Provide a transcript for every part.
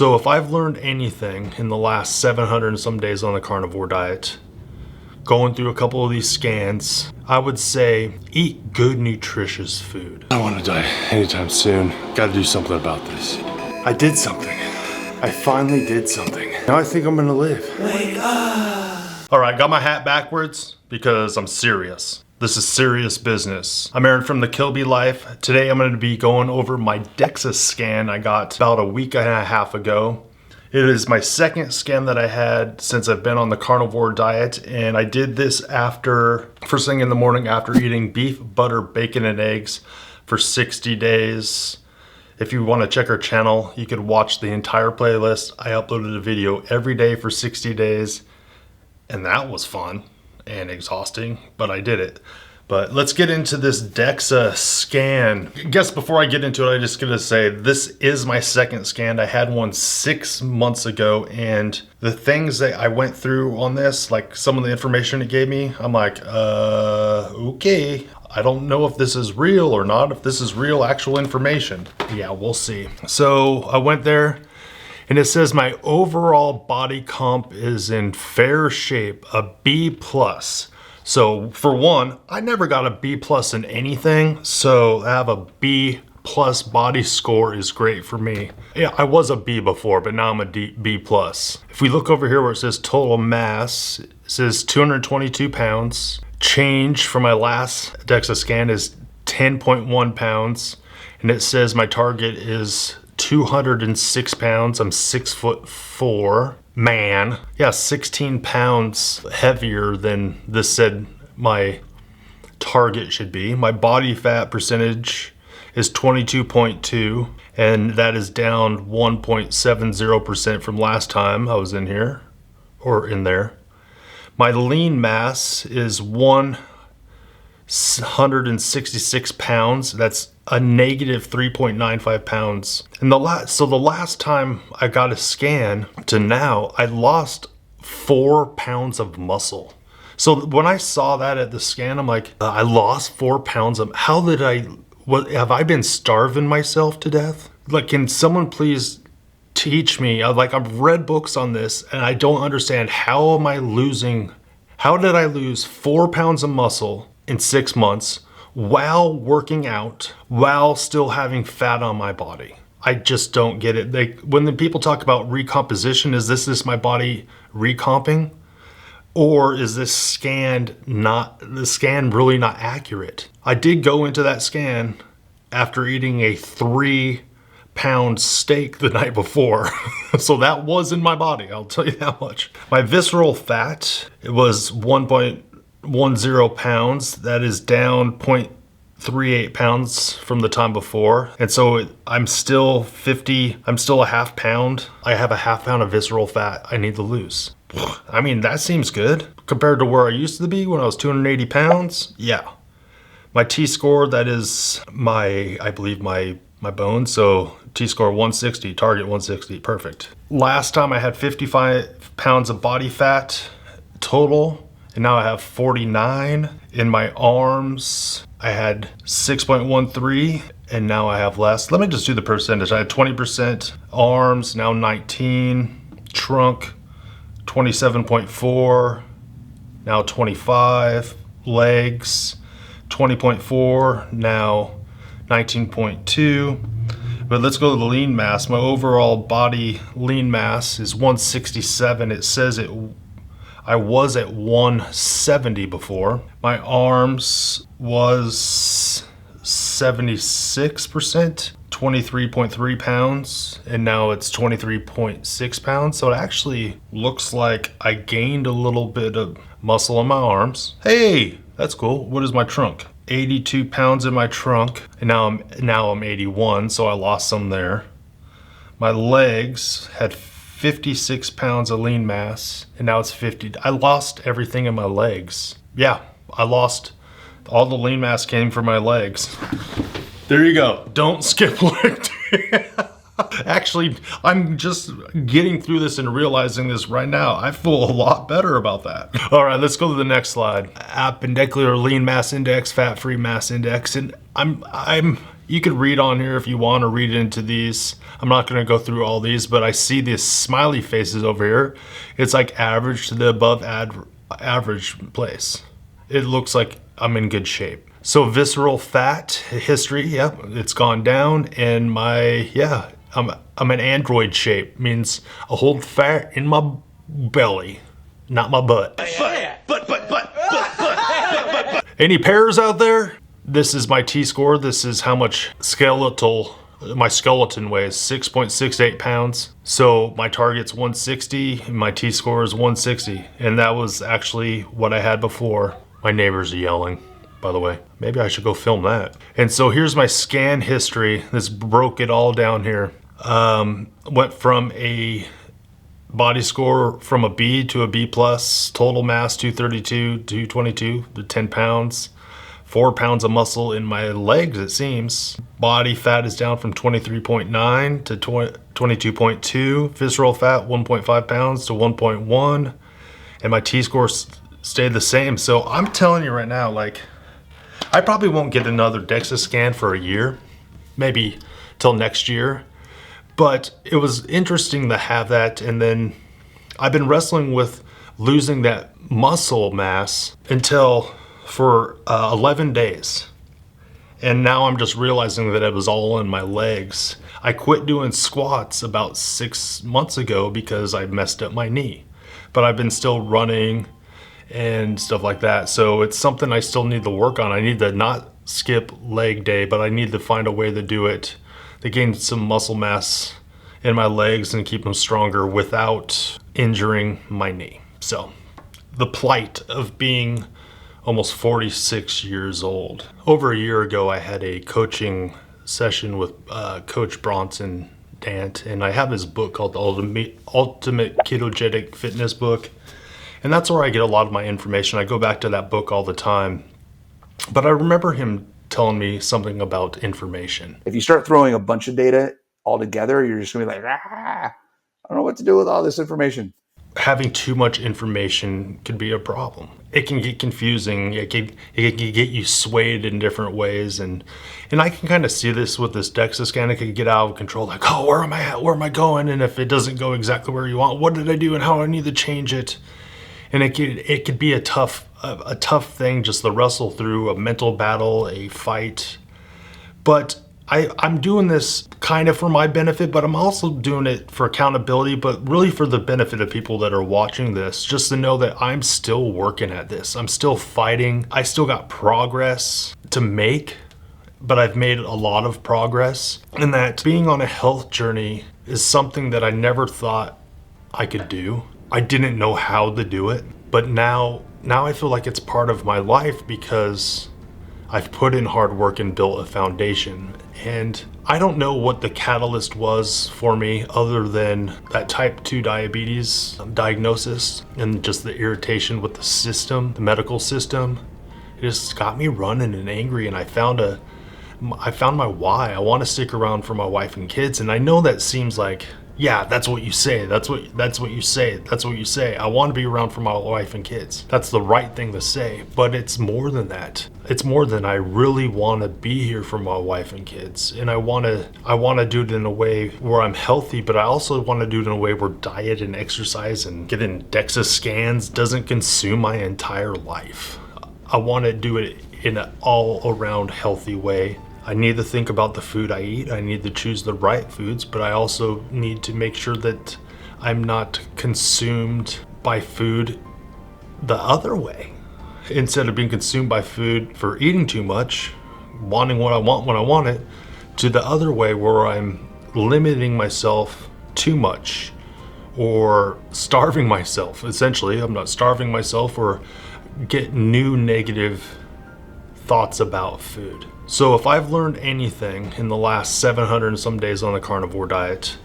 So if I've learned anything in the last 700 and some days on the carnivore diet, going through a couple of these scans, I would say eat good, nutritious food. I don't want to die anytime soon. Got to do something about this. I did something. I finally did something. Now I think I'm gonna live. Wake up! All right, got my hat backwards because I'm serious. This is serious business. I'm Aaron from the Kilby Life. Today I'm going to be going over my Dexa scan I got about a week and a half ago. It is my second scan that I had since I've been on the carnivore diet, and I did this after, first thing in the morning after eating beef, butter, bacon, and eggs for 60 days. If you want to check our channel, you could watch the entire playlist. I uploaded a video every day for 60 days, and that was fun and exhausting, but I did it. But let's get into this Dexa scan. I guess before I get into it, I'm just gonna say this is my second scan. I had one 6 months ago, and the things that I went through on this, like some of the information it gave me, I'm like, okay. I don't know if this is real or not, if this is real actual information. Yeah, we'll see. So I went there, and it says my overall body comp is in fair shape, a B+. So for one, I never got a B+ in anything, so to have a B+ body score is great for me. Yeah, I was a B before, but now I'm a B+. If we look over here where it says total mass, it says 222 pounds. Change from my last Dexa scan is 10.1 pounds, and it says my target is 206 pounds. I'm 6'4". Man, yeah, 16 pounds heavier than this said my target should be. My body fat percentage is 22.2, and that is down 1.70% from last time I was in here, or in there. My lean mass is 166 pounds. That's a negative 3.95 pounds. And the last time I got a scan to now, I lost 4 pounds of muscle. So when I saw that at the scan, I'm like, I lost 4 pounds of, have I been starving myself to death? Like, can someone please teach me? I've read books on this and I don't understand how did I lose 4 pounds of muscle in 6 months while working out, while still having fat on my body? I just don't get it. When the people talk about recomposition, is this my body recomping? Or is this scan really not accurate? I did go into that scan after eating a 3-pound steak the night before. So that was in my body, I'll tell you that much. My visceral fat, it was 1.10 pounds. That is down 0.38 pounds from the time before. And so I'm still a half pound. I have a half pound of visceral fat I need to lose. I mean, that seems good compared to where I used to be when I was 280 pounds. Yeah. My T-score, that is I believe my bone. So T-score 160, target 160, perfect. Last time I had 55 pounds of body fat total, and now I have 49. In my arms, I had 6.13, and now I have less. Let me just do the percentage. I had 20% arms, now 19. Trunk, 27.4, now 25. Legs, 20.4, now 19.2. But let's go to the lean mass. My overall body lean mass is 167. It says I was at 170 before. My arms was 76%, 23.3 pounds, and now it's 23.6 pounds. So it actually looks like I gained a little bit of muscle in my arms. Hey, that's cool. What is my trunk? 82 pounds in my trunk, and now I'm 81, so I lost some there. My legs had 56 pounds of lean mass, and now it's 50. I lost everything in my legs. Yeah, I lost all the lean mass came from my legs. There you go. Don't skip leg day. Actually, I'm just getting through this and realizing this right now. I feel a lot better about that. All right, let's go to the next slide. Appendicular lean mass index, fat-free mass index, and I'm You could read on here if you want to read into these. I'm not going to go through all these, but I see these smiley faces over here. It's like average to the above average place. It looks like I'm in good shape. So visceral fat history, yep, it's gone down. And I'm an android shape, means I hold fat in my belly, not my butt. Any pairs out there? This is my T-score. This is how much my skeleton weighs, 6.68 pounds. So my target's 160 and my T-score is 160. And that was actually what I had before. My neighbors are yelling, by the way. Maybe I should go film that. And so here's my scan history. This broke it all down here. Went from a body score from a B to a B plus, total mass 232, 222 to 10 pounds. 4 pounds of muscle in my legs, it seems. Body fat is down from 23.9 to 22.2. Visceral fat, 1.5 pounds to 1.1. And my T-score stayed the same. So I'm telling you right now, like, I probably won't get another Dexa scan for a year. Maybe till next year. But it was interesting to have that. And then I've been wrestling with losing that muscle mass for 11 days. And now I'm just realizing that it was all in my legs. I quit doing squats about 6 months ago because I messed up my knee. But I've been still running and stuff like that. So it's something I still need to work on. I need to not skip leg day, but I need to find a way to do it, to gain some muscle mass in my legs and keep them stronger without injuring my knee. So the plight of being almost 46 years old. Over a year ago, I had a coaching session with Coach Bronson Dant, and I have his book called the Ultimate Ketogenic Fitness Book. And that's where I get a lot of my information. I go back to that book all the time. But I remember him telling me something about information. If you start throwing a bunch of data all together, you're just gonna be like, I don't know what to do with all this information. Having too much information could be a problem. It can get confusing. It can get you swayed in different ways. And I can kind of see this with this Dexa scan. It could get out of control. Like, oh, where am I at? Where am I going? And if it doesn't go exactly where you want, what did I do and how I need to change it? And it could be a tough thing just to wrestle through, a mental battle, a fight. But I'm doing this kind of for my benefit, but I'm also doing it for accountability, but really for the benefit of people that are watching this, just to know that I'm still working at this. I'm still fighting. I still got progress to make, but I've made a lot of progress. And that being on a health journey is something that I never thought I could do. I didn't know how to do it, but now I feel like it's part of my life because I've put in hard work and built a foundation. And I don't know what the catalyst was for me other than that type 2 diabetes diagnosis and just the irritation with the system, the medical system. It just got me running and angry, and I found my why. I want to stick around for my wife and kids. And I know that seems like, yeah, that's what you say. That's what you say. That's what you say. I want to be around for my wife and kids. That's the right thing to say. But it's more than that. It's more than I really want to be here for my wife and kids. And I want to do it in a way where I'm healthy, but I also want to do it in a way where diet and exercise and getting Dexa scans doesn't consume my entire life. I want to do it in an all-around healthy way. I need to think about the food I eat. I need to choose the right foods, but I also need to make sure that I'm not consumed by food the other way. Instead of being consumed by food for eating too much, wanting what I want when I want it, to the other way where I'm limiting myself too much or starving myself. Essentially, I'm not starving myself or get new negative thoughts about food. So if I've learned anything in the last 700 and some days on the carnivore diet,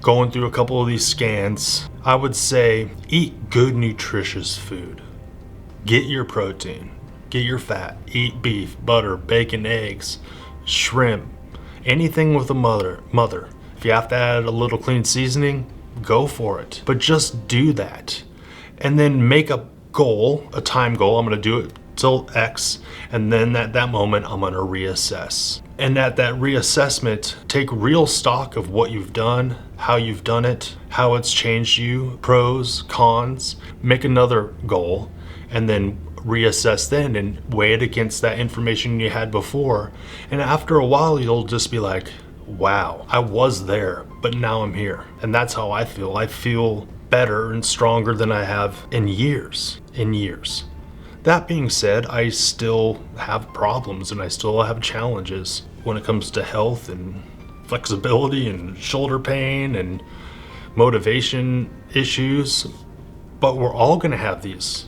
going through a couple of these scans, I would say eat good, nutritious food. Get your protein, get your fat, eat beef, butter, bacon, eggs, shrimp, anything with a mother. If you have to add a little clean seasoning, go for it. But just do that. And then make a goal, a time goal. I'm going to do it till X, and then at that moment I'm gonna reassess. And at that reassessment, take real stock of what you've done, how you've done it, how it's changed you, pros, cons, make another goal, and then reassess then and weigh it against that information you had before. And after a while, you'll just be like, wow, I was there, but now I'm here. And that's how I feel. I feel better and stronger than I have in years. That being said, I still have problems and I still have challenges when it comes to health and flexibility and shoulder pain and motivation issues. But we're all gonna have these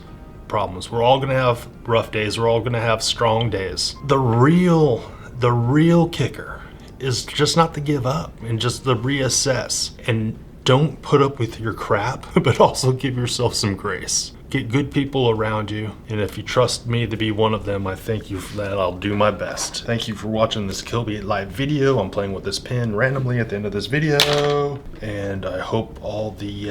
problems. We're all gonna have rough days. We're all gonna have strong days. The real kicker is just not to give up and just to reassess, and don't put up with your crap, but also give yourself some grace. Get good people around you, and if you trust me to be one of them, I thank you for that. I'll do my best. Thank you for watching this Kilby Life video. I'm playing with this pen randomly at the end of this video, and I hope all the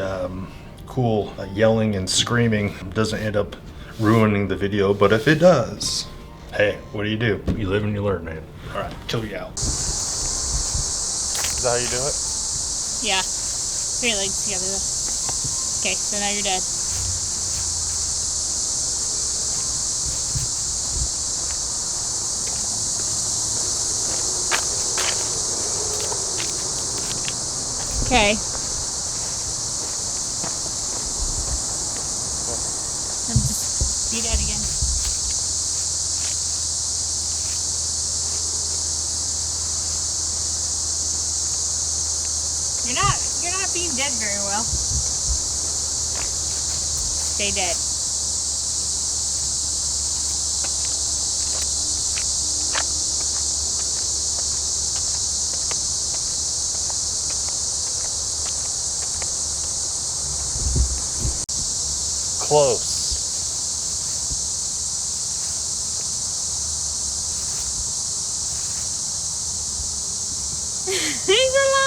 cool yelling and screaming doesn't end up ruining the video, but if it does, hey, what do? You live and you learn, man. All right, Kilby out. Is that how you do it? Yeah. Put your legs together though. Okay, so now you're dead. Okay. Just be dead again. You're not being dead very well. Stay dead. Close. He's alive!